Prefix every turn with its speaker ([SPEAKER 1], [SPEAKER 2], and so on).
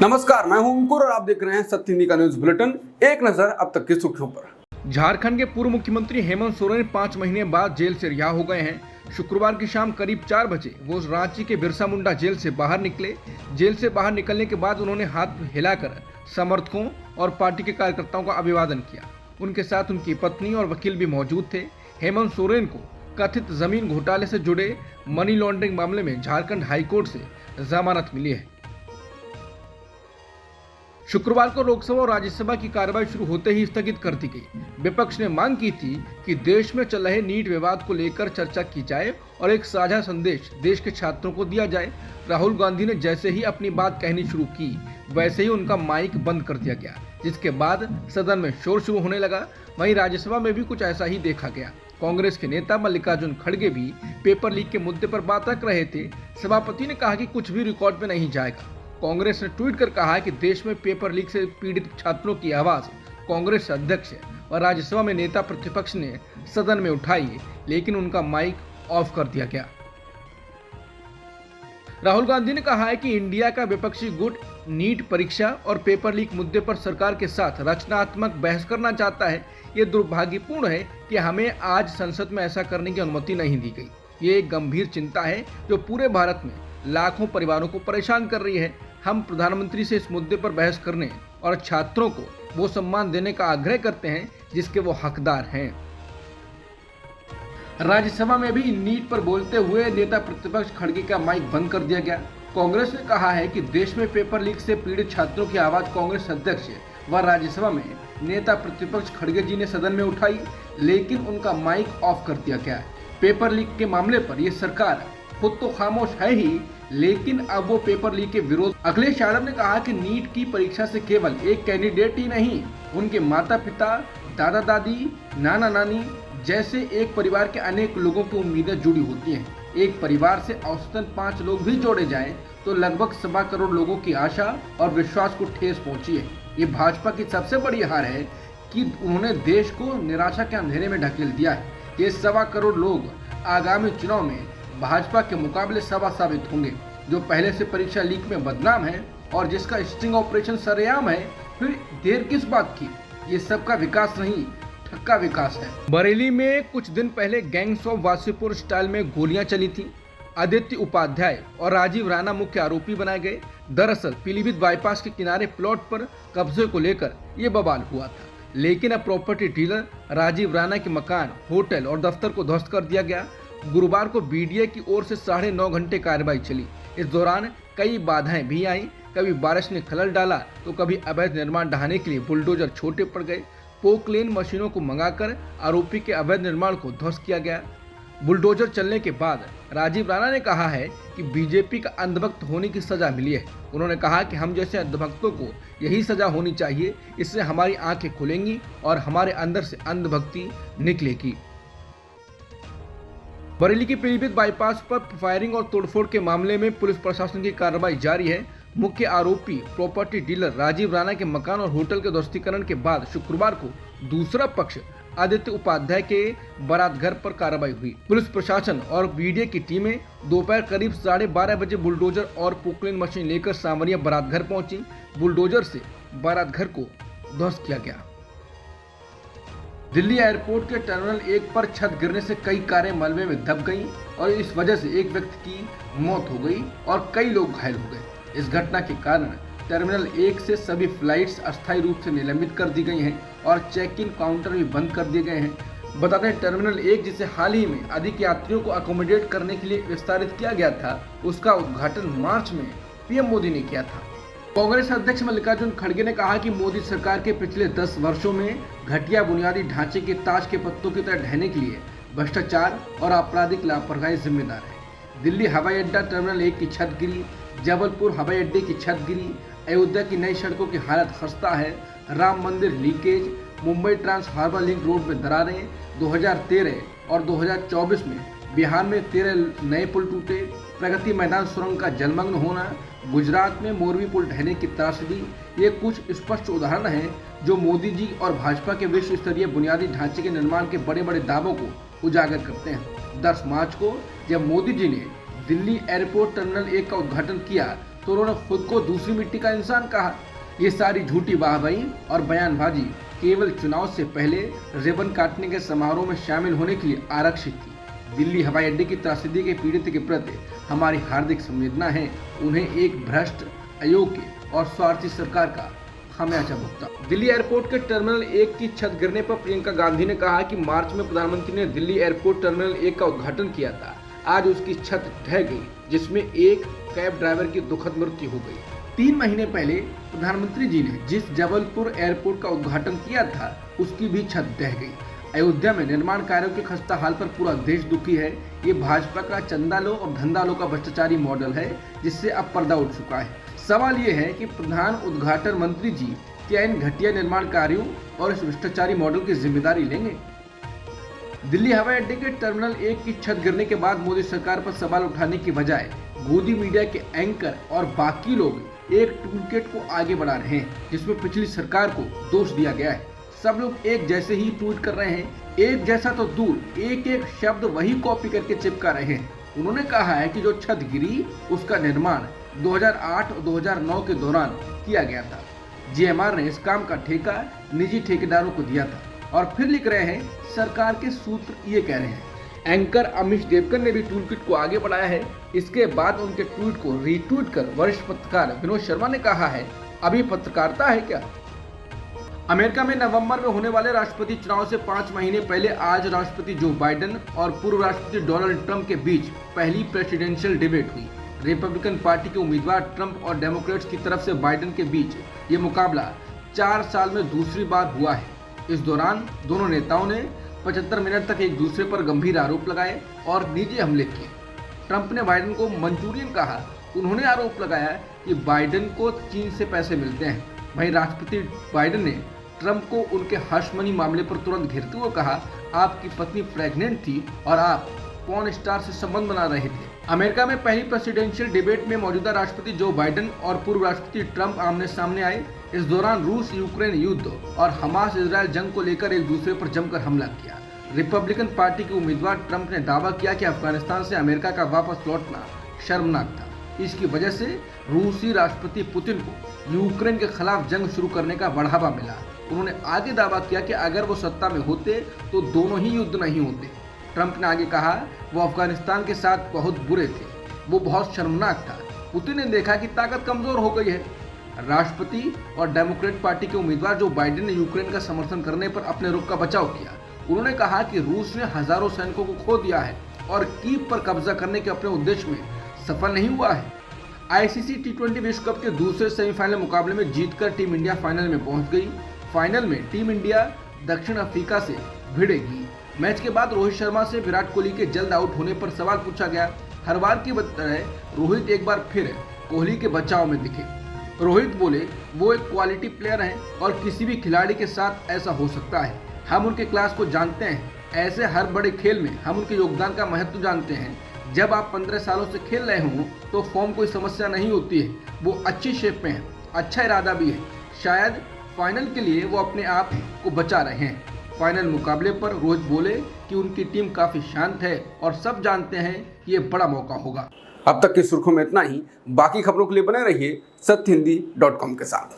[SPEAKER 1] नमस्कार, मैं हूं अंकुर और आप देख रहे हैं सत्य हिंदी का न्यूज बुलेटिन। एक नजर अब तक की सुर्खियों पर।
[SPEAKER 2] झारखंड के पूर्व मुख्यमंत्री हेमंत सोरेन 5 महीने बाद जेल से रिहा हो गए हैं। शुक्रवार की शाम करीब 4 बजे वो रांची के बिरसा मुंडा जेल से बाहर निकले। जेल से बाहर निकलने के बाद उन्होंने हाथ हिलाकर समर्थकों और पार्टी के कार्यकर्ताओं का अभिवादन किया। उनके साथ उनकी पत्नी और वकील भी मौजूद थे। हेमंत सोरेन को कथित जमीन घोटाले से जुड़े मनी लॉन्ड्रिंग मामले में झारखंड हाईकोर्ट से जमानत मिली है। शुक्रवार को लोकसभा और राज्यसभा की कार्रवाई शुरू होते ही स्थगित कर दी गई। विपक्ष ने मांग की थी कि देश में चल रहे नीट विवाद को लेकर चर्चा की जाए और एक साझा संदेश देश के छात्रों को दिया जाए। राहुल गांधी ने जैसे ही अपनी बात कहनी शुरू की, वैसे ही उनका माइक बंद कर दिया गया, जिसके बाद सदन में शोर शुरू होने लगा। वहीं राज्यसभा में भी कुछ ऐसा ही देखा गया। कांग्रेस के नेता मल्लिकार्जुन खड़गे भी पेपर लीक के मुद्दे पर बात रख रहे थे। सभापति ने कहा कि कुछ भी रिकॉर्ड में नहीं जाएगा। कांग्रेस ने ट्वीट कर कहा कि देश में पेपर लीक से पीड़ित छात्रों की आवाज कांग्रेस अध्यक्ष और राज्यसभा में नेता प्रतिपक्ष ने सदन में उठाई, लेकिन उनका माइक ऑफ कर दिया गया। राहुल गांधी ने कहा है कि इंडिया का विपक्षी गुट नीट परीक्षा और पेपर लीक मुद्दे पर सरकार के साथ रचनात्मक बहस करना चाहता है। ये दुर्भाग्यपूर्ण है कि हमें आज संसद में ऐसा करने की अनुमति नहीं दी गई। ये एक गंभीर चिंता है जो पूरे भारत में लाखों परिवारों को परेशान कर रही है। हम प्रधानमंत्री से इस मुद्दे पर बहस करने और छात्रों को वो सम्मान देने का आग्रह करते हैं जिसके वो हकदार हैं। राज्यसभा में भी नीट पर बोलते हुए नेता प्रतिपक्ष खड़गे का माइक बंद कर दिया गया। कांग्रेस ने कहा है कि देश में पेपर लीक से पीड़ित छात्रों की आवाज कांग्रेस अध्यक्ष व राज्यसभा में नेता प्रतिपक्ष खड़गे जी ने सदन में उठाई, लेकिन उनका माइक ऑफ कर दिया गया। पेपर लीक के मामले पर यह सरकार खुद तो खामोश है ही, लेकिन अब वो पेपर लीक के विरोध। अखिलेश यादव ने कहा कि नीट की परीक्षा से केवल एक कैंडिडेट ही नहीं, उनके माता पिता, दादा दादी, नाना नानी जैसे एक परिवार के अनेक लोगों की उम्मीदें जुड़ी होती हैं। एक परिवार से औसतन 5 लोग भी जोड़े जाएं तो लगभग 1.25 करोड़ लोगों की आशा और विश्वास को ठेस पहुंची है। ये भाजपा की सबसे बड़ी हार है कि उन्होंने देश को निराशा के अंधेरे में ढकेल दिया है। ये 1.25 करोड़ लोग आगामी चुनाव में भाजपा के मुकाबले सबा साबित होंगे, जो पहले से परीक्षा लीक में बदनाम है और जिसका स्टिंग ऑपरेशन सरेआम है। फिर देर किस बात की? ये सबका विकास नहीं, ठक्का विकास है। बरेली में कुछ दिन पहले गैंग्स ऑफ वासेपुर स्टाइल में गोलियां चली थी। आदित्य उपाध्याय और राजीव राणा मुख्य आरोपी बनाए गए। दरअसल पीलीभीत बाईपास के किनारे प्लॉट पर कब्जे को लेकर ये बवाल हुआ था, लेकिन अब प्रॉपर्टी डीलर राजीव राणा के मकान, होटल और दफ्तर को ध्वस्त कर दिया गया। गुरुवार को बीडीए की ओर से 9.5 घंटे कार्रवाई चली। इस दौरान कई बाधाएं भी आईं। कभी बारिश ने खलल डाला तो कभी अवैध निर्माण ढहाने के लिए बुलडोजर छोटे पड़ गए। पोकलेन मशीनों को मंगाकर आरोपी के अवैध निर्माण को ध्वस्त किया गया। बुलडोजर चलने के बाद राजीव राणा ने कहा है कि बीजेपी का अंधभक्त होने की सजा मिली है। उन्होंने कहा कि हम जैसे अंधभक्तों को यही सजा होनी चाहिए, इससे हमारी आंखें खुलेंगी और हमारे अंदर से अंधभक्ति निकलेगी। बरेली की पीलीभीत बाईपास पर फायरिंग और तोड़फोड़ के मामले में पुलिस प्रशासन की कार्रवाई जारी है। मुख्य आरोपी प्रॉपर्टी डीलर राजीव राणा के मकान और होटल के ध्वस्तीकरण के बाद शुक्रवार को दूसरा पक्ष आदित्य उपाध्याय के बारात घर पर कार्रवाई हुई। पुलिस प्रशासन और बीडीए की टीमें दोपहर करीब 12:30 बजे बुलडोजर और पोकलेन मशीन लेकर सांवरिया बारात घर पहुंची। बुलडोजर से बारात घर को ध्वस्त किया गया। दिल्ली एयरपोर्ट के टर्मिनल 1 पर छत गिरने से कई कारें मलबे में दब गईं और इस वजह से एक व्यक्ति की मौत हो गई और कई लोग घायल हो गए। इस घटना के कारण टर्मिनल 1 से सभी फ्लाइट्स अस्थायी रूप से निलंबित कर दी गई हैं और चेक इन काउंटर भी बंद कर दिए गए हैं। बता दें, टर्मिनल 1 जिसे हाल ही में अधिक यात्रियों को अकोमोडेट करने के लिए विस्तारित किया गया था, उसका उद्घाटन मार्च में पीएम मोदी ने किया था। कांग्रेस अध्यक्ष मल्लिकार्जुन खड़गे ने कहा कि मोदी सरकार के पिछले 10 वर्षों में घटिया बुनियादी ढांचे के ताश के पत्तों की तरह ढहने के लिए भ्रष्टाचार और आपराधिक लापरवाही जिम्मेदार है। दिल्ली हवाई अड्डा टर्मिनल 1 की छत गिरी, जबलपुर हवाई अड्डे की छत गिरी, अयोध्या की नई सड़कों की हालत खस्ता है, Ram Mandir leakage, Mumbai trans harbour link road में दरारें। 2013 और 2024 में बिहार में 13 नए पुल टूटे, प्रगति मैदान सुरंग का जलमग्न होना, गुजरात में मोरबी पुल ढहने की त्रासदी, ये कुछ स्पष्ट उदाहरण हैं जो मोदी जी और भाजपा के विश्व स्तरीय बुनियादी ढांचे के निर्माण के बड़े बड़े दावों को उजागर करते हैं। 10 मार्च को जब मोदी जी ने दिल्ली एयरपोर्ट टर्मिनल 1 का उद्घाटन किया तो उन्होंने खुद को दूसरी मिट्टी का इंसान कहा। ये सारी झूठी वाहवाही और बयानबाजी केवल चुनाव से पहले रिबन काटने के समारोह में शामिल होने के लिए आरक्षित थी। दिल्ली हवाई अड्डे की त्रासदी के पीड़ित के प्रति हमारी हार्दिक संवेदना है। उन्हें एक भ्रष्ट, अयोग्य और स्वार्थी सरकार का खामियाजा भुगतना। दिल्ली एयरपोर्ट के टर्मिनल 1 की छत गिरने पर प्रियंका गांधी ने कहा कि मार्च में प्रधानमंत्री ने दिल्ली एयरपोर्ट टर्मिनल 1 का उद्घाटन किया था। आज उसकी छत ढह गई, जिसमें एक कैब ड्राइवर की दुखद मृत्यु हो गई। 3 महीने पहले प्रधानमंत्री जी ने जिस जबलपुर एयरपोर्ट का उद्घाटन किया था, उसकी भी छत ढह गई। अयोध्या में निर्माण कार्यों के खस्ता हाल पर पूरा देश दुखी है। ये भाजपा का चंदा लो और धंधा लो का भ्रष्टाचारी मॉडल है, जिससे अब पर्दा उठ चुका है। सवाल ये है कि प्रधान उद्घाटन मंत्री जी क्या इन घटिया निर्माण कार्यों और इस भ्रष्टाचारी मॉडल की जिम्मेदारी लेंगे? दिल्ली हवाई अड्डे के टर्मिनल 1 की छत गिरने के बाद मोदी सरकार पर सवाल उठाने की बजाय गोदी मीडिया के एंकर और बाकी लोग एक टूलकिट को आगे बढ़ा रहे हैं, जिसमें पिछली सरकार को दोष दिया गया है। सब लोग एक जैसे ही ट्वीट कर रहे हैं, एक जैसा तो दूर, एक एक शब्द वही कॉपी करके चिपका रहे हैं। उन्होंने कहा है कि जो छत गिरी उसका निर्माण 2008 और 2009 के दौरान किया गया था। जीएमआर ने इस काम का ठेका निजी ठेकेदारों को दिया था। और फिर लिख रहे हैं, सरकार के सूत्र ये कह रहे हैं। एंकर अमिश देवकर ने भी टूलकिट को आगे बढ़ाया है। इसके बाद उनके ट्वीट को रीट्वीट कर वरिष्ठ पत्रकार विनोद शर्मा ने कहा है, अभी पत्रकारिता है क्या? अमेरिका में नवंबर में होने वाले राष्ट्रपति चुनाव से 5 महीने पहले आज राष्ट्रपति जो बाइडेन और पूर्व राष्ट्रपति डोनाल्ड ट्रंप के बीच पहली प्रेसिडेंशियल डिबेट हुई। रिपब्लिकन पार्टी के उम्मीदवार ट्रंप और डेमोक्रेट्स की तरफ से बाइडेन के बीच ये मुकाबला 4 साल में दूसरी बार हुआ है। इस दौरान दोनों नेताओं ने 75 मिनट तक एक दूसरे पर गंभीर आरोप लगाए और निजी हमले किए। ट्रंप ने बाइडेन को मंचूरियन कहा। उन्होंने आरोप लगाया कि बाइडेन को चीन से पैसे मिलते हैं। वहीं राष्ट्रपति बाइडेन ने ट्रंप को उनके हर्ष मनी मामले पर तुरंत घेरते हुए कहा, आपकी पत्नी प्रेग्नेंट थी और आप पॉर्न स्टार से संबंध बना रहे थे। अमेरिका में पहली प्रेसिडेंशियल डिबेट में मौजूदा राष्ट्रपति जो बाइडेन और पूर्व राष्ट्रपति ट्रंप आमने सामने आए। इस दौरान रूस यूक्रेन युद्ध और हमास इजरायल जंग को लेकर एक दूसरे पर जमकर हमला किया। रिपब्लिकन पार्टी के उम्मीदवार ट्रंप ने दावा किया कि अफगानिस्तान से अमेरिका का वापस लौटना शर्मनाक था। इसकी वजह से रूसी राष्ट्रपति पुतिन को यूक्रेन के खिलाफ जंग शुरू करने का बढ़ावा मिला। उन्होंने आगे दावा किया कि अगर वो सत्ता में होते तो दोनों ही युद्ध नहीं होते। ट्रंप ने आगे कहा, वो अफगानिस्तान के साथ बहुत बुरे थे, वो बहुत शर्मनाक था। पुतिन ने देखा कि ताकत कमजोर हो गई है। राष्ट्रपति और डेमोक्रेट पार्टी के उम्मीदवार जो बाइडेन ने यूक्रेन का समर्थन करने पर अपने रुख का बचाव किया। उन्होंने कहा कि रूस ने हजारों सैनिकों को खो दिया है और कीव पर कब्जा करने के अपने उद्देश्य में सफल नहीं हुआ है। आईसीसी T20 विश्व कप के दूसरे सेमीफाइनल मुकाबले में जीतकर टीम इंडिया फाइनल में पहुंच गई। फाइनल में टीम इंडिया दक्षिण अफ्रीका से भिड़ेगी। मैच के बाद रोहित शर्मा से विराट कोहली के जल्द आउट होने पर सवाल पूछा गया। हर बार की तरह रोहित एक बार फिर कोहली के बचाव में दिखे। रोहित बोले, वो एक क्वालिटी प्लेयर हैं और किसी भी खिलाड़ी के साथ ऐसा हो सकता है। हम उनके क्लास को जानते हैं। ऐसे हर बड़े खेल में हम उनके योगदान का महत्व जानते हैं। जब आप 15 सालों से खेल रहे हों तो फॉर्म कोई समस्या नहीं होती है। वो अच्छी शेप में है, अच्छा इरादा भी है। शायद फाइनल के लिए वो अपने आप को बचा रहे हैं। फाइनल मुकाबले पर रोहित बोले कि उनकी टीम काफ़ी शांत है और सब जानते हैं ये बड़ा मौका होगा।
[SPEAKER 1] अब तक की सुर्खियों में इतना ही। बाकी खबरों के लिए बने रहिए सत्यहिंदी.com के साथ।